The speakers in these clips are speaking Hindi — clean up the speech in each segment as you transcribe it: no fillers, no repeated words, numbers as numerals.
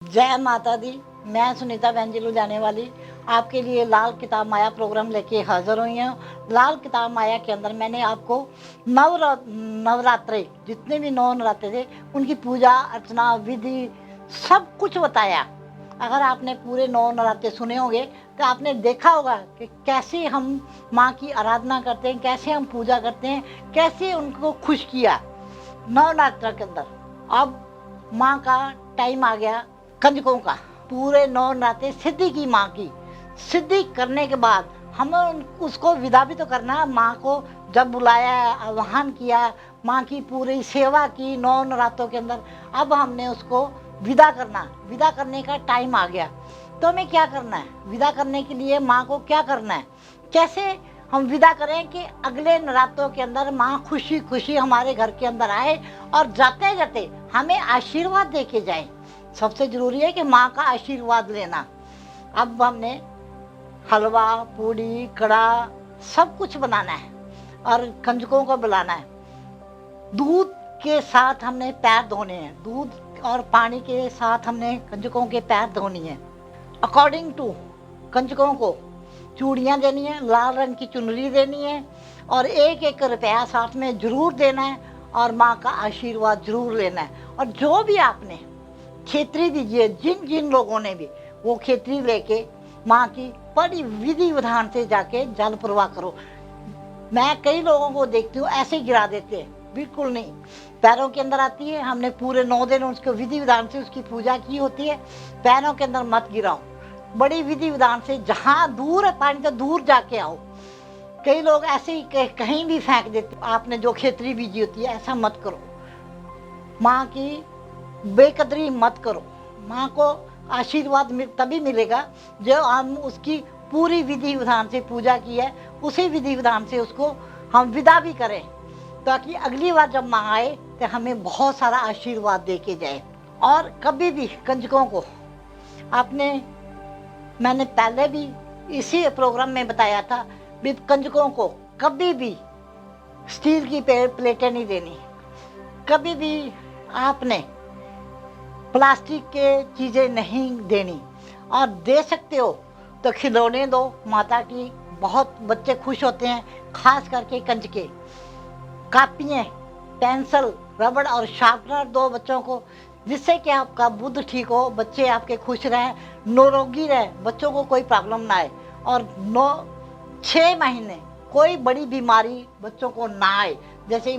जय माता दी। मैं सुनीता बहन जी लुधियाने वाली आपके लिए लाल किताब माया प्रोग्राम लेके हाजिर हुई हूँ। लाल किताब माया के अंदर मैंने आपको नवरात्रे जितने भी 9 नवरात्रे थे उनकी पूजा अर्चना विधि सब कुछ बताया। अगर आपने पूरे 9 नवरात्रे सुने होंगे तो आपने देखा होगा कि कैसे हम माँ की आराधना करते हैं, कैसे हम पूजा करते हैं, कैसे उनको खुश किया नवरात्र के अंदर। अब माँ का टाइम आ गया कंजकों का। पूरे 9 नवरात्रे सिद्धि की माँ की सिद्धि करने के बाद हमें उसको विदा भी तो करना है। माँ को जब बुलाया, आह्वान किया, माँ की पूरी सेवा की 9 नवरात्रों के अंदर। अब हमने उसको विदा करना, विदा करने का टाइम आ गया। तो हमें क्या करना है? विदा करने के लिए माँ को क्या करना है, कैसे हम विदा करें कि अगले नवरात्रों के अंदर माँ खुशी खुशी हमारे घर के अंदर आए और जाते जाते हमें आशीर्वाद दे के जाए। सबसे जरूरी है कि माँ का आशीर्वाद लेना। अब हमने हलवा पूड़ी कड़ा सब कुछ बनाना है और कंजकों को बुलाना है। दूध के साथ हमने पैर धोने हैं, दूध और पानी के साथ हमने कंजकों के पैर धोनी है। अकॉर्डिंग टू कंजकों को चूड़ियाँ देनी है, लाल रंग की चुनरी देनी है और 1-1 रुपया साथ में जरूर देना है और माँ का आशीर्वाद जरूर लेना है। और जो भी आपने खेतरी दीजिए, जिन जिन लोगों ने भी वो खेतरी लेके माँ की बड़ी विधि विधान से जाके जल प्रवाह करो। मैं कई लोगों को देखती हूँ ऐसे ही गिरा देते हैं, बिल्कुल नहीं। पैरों के अंदर आती है, हमने पूरे 9 दिन उसको विधि विधान से उसकी पूजा की होती है। पैरों के अंदर मत गिराओ, बड़ी विधि विधान से। जहाँ दूर है पानी तो दूर जाके आओ। कई लोग ऐसे ही कहीं भी फेंक देते। आपने जो खेतरी बीजी होती है ऐसा मत करो। माँ की बेकदरी मत करो। माँ को आशीर्वाद तभी मिलेगा जब हम उसकी पूरी विधि विधान से पूजा की है, उसी विधि विधान से उसको हम विदा भी करें, ताकि अगली बार जब माँ आए तो हमें बहुत सारा आशीर्वाद दे के जाए। और कभी भी कंजकों को मैंने पहले भी इसी प्रोग्राम में बताया था, कंजकों को कभी भी स्टील की प्लेटें नहीं देनी, कभी भी आपने प्लास्टिक के चीज़ें नहीं देनी। और दे सकते हो तो खिलौने दो माता की, बहुत बच्चे खुश होते हैं, खास करके कंजके। कापियाँ, पेंसिल, रबड़ और शार्पनर दो बच्चों को, जिससे कि आपका बुद्ध ठीक हो, बच्चे आपके खुश रहें, निरोगी रहे, बच्चों को कोई प्रॉब्लम ना आए और 6 महीने कोई बड़ी बीमारी बच्चों को ना आए। जैसे ही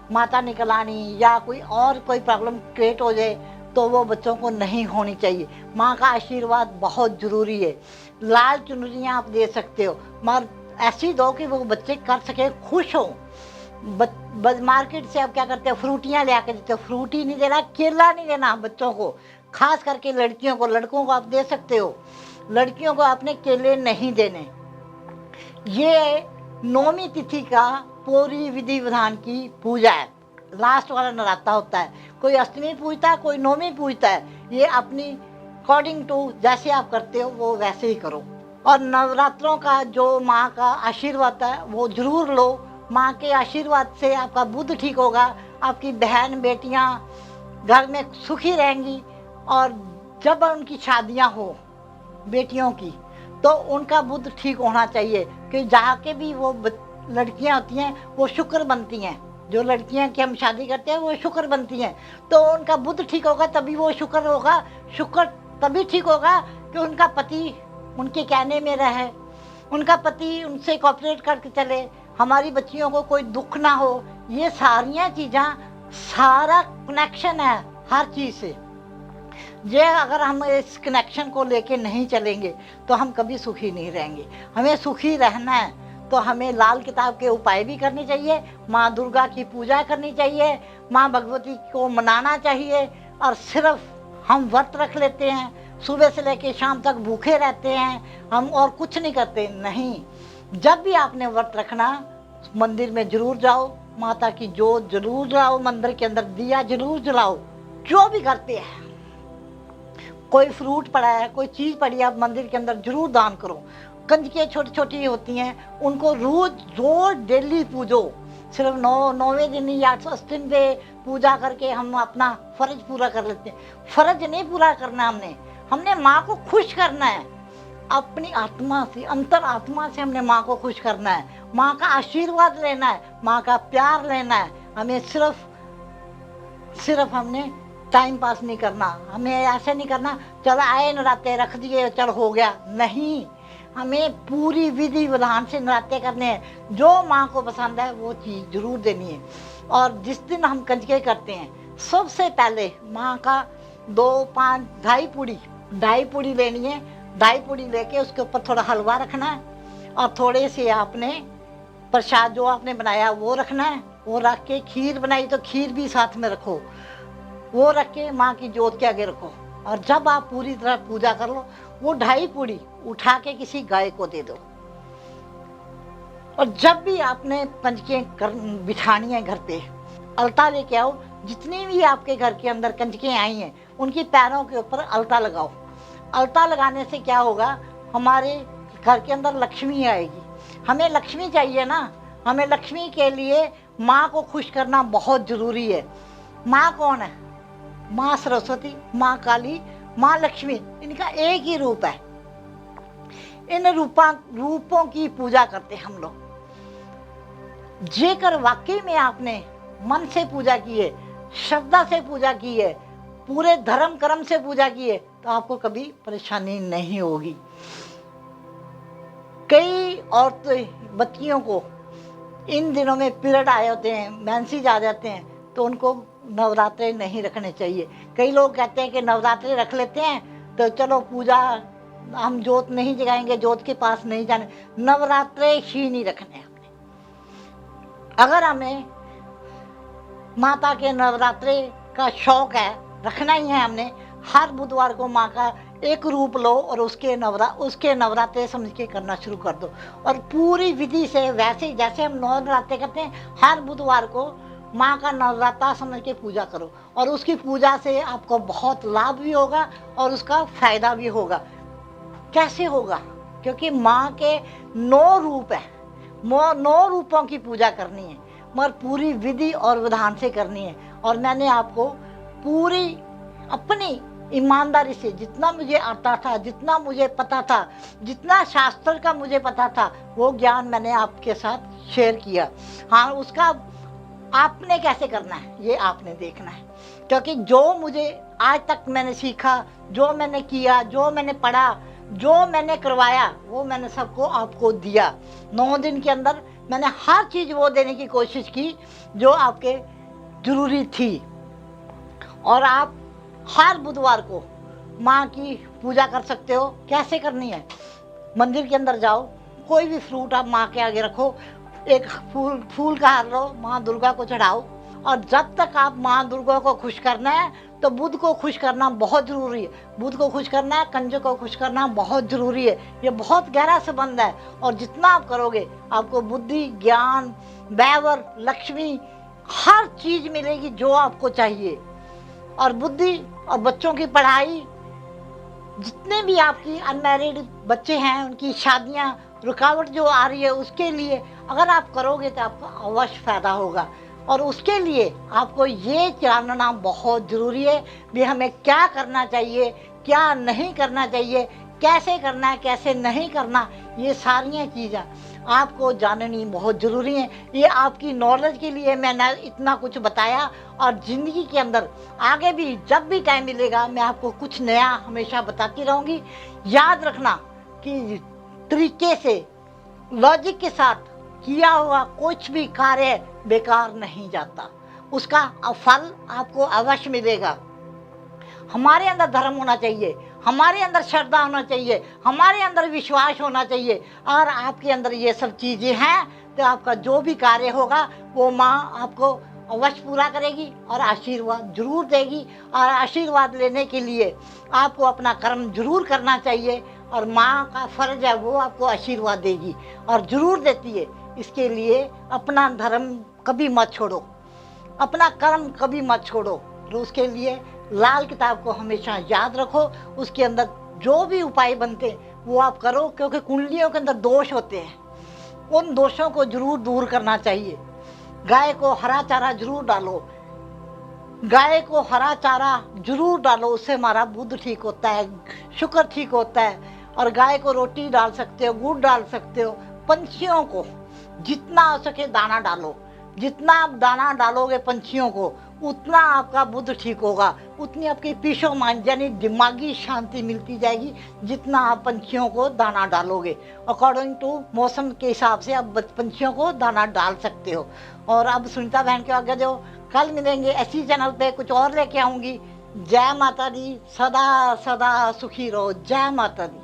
माता निकल आनी या कोई प्रॉब्लम क्रिएट हो जाए तो वो बच्चों को नहीं होनी चाहिए। माँ का आशीर्वाद बहुत ज़रूरी है। लाल चुनरियाँ आप दे सकते हो, मगर ऐसी दो कि वो बच्चे कर सके, खुश हो। मार्केट से आप क्या करते हो, फ्रूटियाँ ले आके देते हो। फ्रूटी नहीं देना, केला नहीं देना बच्चों को, खास करके लड़कियों को। लड़कों को आप दे सकते हो, लड़कियों को आपने केले नहीं देने। ये 9वीं तिथि का पूरी विधि विधान की पूजा है। लास्ट वाला नवरात्रा होता है, कोई अष्टमी पूजता है, कोई 9वीं पूजता है। ये अपनी अकॉर्डिंग टू जैसे आप करते हो वो वैसे ही करो। और नवरात्रों का जो माँ का आशीर्वाद है वो जरूर लो। माँ के आशीर्वाद से आपका बुद्ध ठीक होगा, आपकी बहन बेटियाँ घर में सुखी रहेंगी। और जब उनकी शादियाँ हो बेटियों की तो उनका बुद्ध ठीक होना चाहिए कि जहाँ के भी वो लड़कियाँ होती हैं वो शुक्र बनती हैं। जो लड़कियाँ की हम शादी करते हैं वो शुक्र बनती हैं, तो उनका बुद्ध ठीक होगा तभी वो शुक्र होगा। शुक्र तभी ठीक होगा कि उनका पति उनके कहने में रहे, उनका पति उनसे कोऑपरेट करके चले, हमारी बच्चियों को कोई दुख ना हो। ये सारियाँ चीज़ें, सारा कनेक्शन है हर चीज़ से। ये अगर हम इस कनेक्शन को लेके नहीं चलेंगे तो हम कभी सुखी नहीं रहेंगे। हमें सुखी रहना है तो हमें लाल किताब के उपाय भी करने चाहिए, माँ दुर्गा की पूजा करनी चाहिए, माँ भगवती को मनाना चाहिए। और सिर्फ हम व्रत रख लेते हैं, सुबह से लेके शाम तक भूखे रहते हैं हम और कुछ नहीं करते, नहीं। जब भी आपने व्रत रखना, मंदिर में जरूर जाओ, माता की जोत जरूर जलाओ, मंदिर के अंदर दिया जरूर जलाओ। जो भी करते हैं, कोई फ्रूट पड़ा है, कोई चीज़ पड़ी है, आप मंदिर के अंदर जरूर दान करो। कंजकें छोटी छोटी होती हैं, उनको रोज डेली पूजो। सिर्फ 9वें दिन या 8 दिन पे पूजा करके हम अपना फर्ज पूरा कर लेते हैं। फर्ज नहीं पूरा करना हमने माँ को खुश करना है। अपनी आत्मा से, अंतर आत्मा से हमने माँ को खुश करना है, माँ का आशीर्वाद लेना है, माँ का प्यार लेना है। हमें सिर्फ हमने टाइम पास नहीं करना, हमें ऐसे नहीं करना चल आए नराते रख दिए चल हो गया, नहीं। हमें पूरी विधि विधान से नराते करने हैं। जो माँ को पसंद है वो चीज़ जरूर देनी है। और जिस दिन हम कंजके करते हैं सबसे पहले माँ का 2-5 ढाई पूड़ी लेनी है। ढाई पूड़ी लेके उसके ऊपर थोड़ा हलवा रखना है और थोड़े से आपने प्रसाद जो आपने बनाया वो रखना है। वो रख के खीर बनाई तो खीर भी साथ में रखो, वो रख के माँ की जोत के आगे रखो। और जब आप पूरी तरह पूजा कर लो, वो ढाई पूड़ी उठा के किसी गाय को दे दो। और जब भी आपने कंजके बिछानी है घर पे, अलता लेके आओ। जितनी भी आपके घर के अंदर कंजके आई हैं उनकी पैरों के ऊपर अलता लगाओ। अलता लगाने से क्या होगा, हमारे घर के अंदर लक्ष्मी आएगी। हमें लक्ष्मी चाहिए ना, हमें लक्ष्मी के लिए माँ को खुश करना बहुत जरूरी है। माँ कौन है? माँ सरस्वती, माँ काली, माँ लक्ष्मी, इनका एक ही रूप है। इन रूपों की पूजा करते हम लोग। जेकर वाकई में आपने मन से पूजा की है, श्रद्धा से पूजा की है, पूरे धर्म कर्म से पूजा की है, तो आपको कभी परेशानी नहीं होगी। कई औरतें बच्चियों को इन दिनों में पीरियड आए होते हैं, मेंसेस आ जाते हैं, तो उनको नवरात्रे नहीं रखने चाहिए। कई लोग कहते हैं कि नवरात्रे रख लेते हैं तो चलो पूजा, हम जोत नहीं जगाएंगे, जोत के पास नहीं जाने। नवरात्रे ही नहीं रखने हमने। अगर हमें माता के नवरात्रे का शौक है, रखना ही है हमने, हर बुधवार को माँ का एक रूप लो और उसके नवरात्रे समझ के करना शुरू कर दो। और पूरी विधि से वैसे जैसे हम नवरात्रे करते हैं, हर बुधवार को माँ का नवरात्रा समझ के पूजा करो। और उसकी पूजा से आपको बहुत लाभ भी होगा और उसका फायदा भी होगा। कैसे होगा? क्योंकि माँ के 9 रूप है, 9 रूपों की पूजा करनी है, मगर पूरी विधि और विधान से करनी है। और मैंने आपको पूरी अपनी ईमानदारी से जितना मुझे आता था, जितना मुझे पता था, जितना शास्त्र का मुझे पता था, वो ज्ञान मैंने आपके साथ शेयर किया। हाँ, उसका आपने कैसे करना है ये आपने देखना है। क्योंकि जो मुझे आज तक मैंने सीखा, जो मैंने किया, जो मैंने पढ़ा, जो मैंने करवाया, वो मैंने सबको आपको दिया। 9 दिन के अंदर मैंने हर चीज़ वो देने की कोशिश की जो आपके ज़रूरी थी। और आप हर बुधवार को माँ की पूजा कर सकते हो। कैसे करनी है? मंदिर के अंदर जाओ, कोई भी फ्रूट आप माँ के आगे रखो, एक फूल का हार लो, माँ दुर्गा को चढ़ाओ। और जब तक आप माँ दुर्गा को खुश करना है तो बुध को खुश करना बहुत ज़रूरी है। बुध को खुश करना है, कंजक को खुश करना बहुत ज़रूरी है। ये बहुत गहरा संबंध है। और जितना आप करोगे आपको बुद्धि, ज्ञान, वैभव, लक्ष्मी, हर चीज़ मिलेगी जो आपको चाहिए। और बुद्धि और बच्चों की पढ़ाई, जितने भी आपकी अनमैरिड बच्चे हैं उनकी शादियां, रुकावट जो आ रही है उसके लिए अगर आप करोगे तो आपको अवश्य फ़ायदा होगा। और उसके लिए आपको ये जानना बहुत ज़रूरी है भी हमें क्या करना चाहिए, क्या नहीं करना चाहिए, कैसे करना है, कैसे नहीं करना। ये सारियाँ चीज़ें आपको जाननी बहुत ज़रूरी है। ये आपकी नॉलेज के लिए मैंने इतना कुछ बताया। और ज़िंदगी के अंदर आगे भी जब भी टाइम मिलेगा मैं आपको कुछ नया हमेशा बताती रहूँगी। याद रखना कि तरीके से, लॉजिक के साथ किया हुआ कुछ भी कार्य बेकार नहीं जाता, उसका फल आपको अवश्य मिलेगा। हमारे अंदर धर्म होना चाहिए, हमारे अंदर श्रद्धा होना चाहिए, हमारे अंदर विश्वास होना चाहिए। और आपके अंदर ये सब चीज़ें हैं तो आपका जो भी कार्य होगा वो माँ आपको अवश्य पूरा करेगी और आशीर्वाद जरूर देगी। और आशीर्वाद लेने के लिए आपको अपना कर्म जरूर करना चाहिए और माँ का फर्ज है वो आपको आशीर्वाद देगी और ज़रूर देती है। इसके लिए अपना धर्म कभी मत छोड़ो, अपना कर्म कभी मत छोड़ो। और उसके लिए लाल किताब को हमेशा याद रखो। उसके अंदर जो भी उपाय बनते वो आप करो, क्योंकि कुंडलियों के अंदर दोष होते हैं, उन दोषों को जरूर दूर करना चाहिए। गाय को हरा चारा जरूर डालो, गाय को हरा चारा जरूर डालो, उससे हमारा बुध ठीक होता है, शुक्र ठीक होता है। और गाय को रोटी डाल सकते हो, गुड़ डाल सकते हो। पंछियों को जितना हो सके दाना डालो, जितना आप दाना डालोगे पंछियों को उतना आपका बुध ठीक होगा, उतनी आपकी पीस ऑफ माइंड यानी दिमागी शांति मिलती जाएगी, जितना आप पंछियों को दाना डालोगे। अकॉर्डिंग टू मौसम के हिसाब से आप पंछियों को दाना डाल सकते हो। और अब सुनीता बहन के आगे जो कल मिलेंगे ऐसी चैनल पे कुछ और लेके आऊंगी। जय माता दी, सदा सदा सुखी रहो। जय माता दी।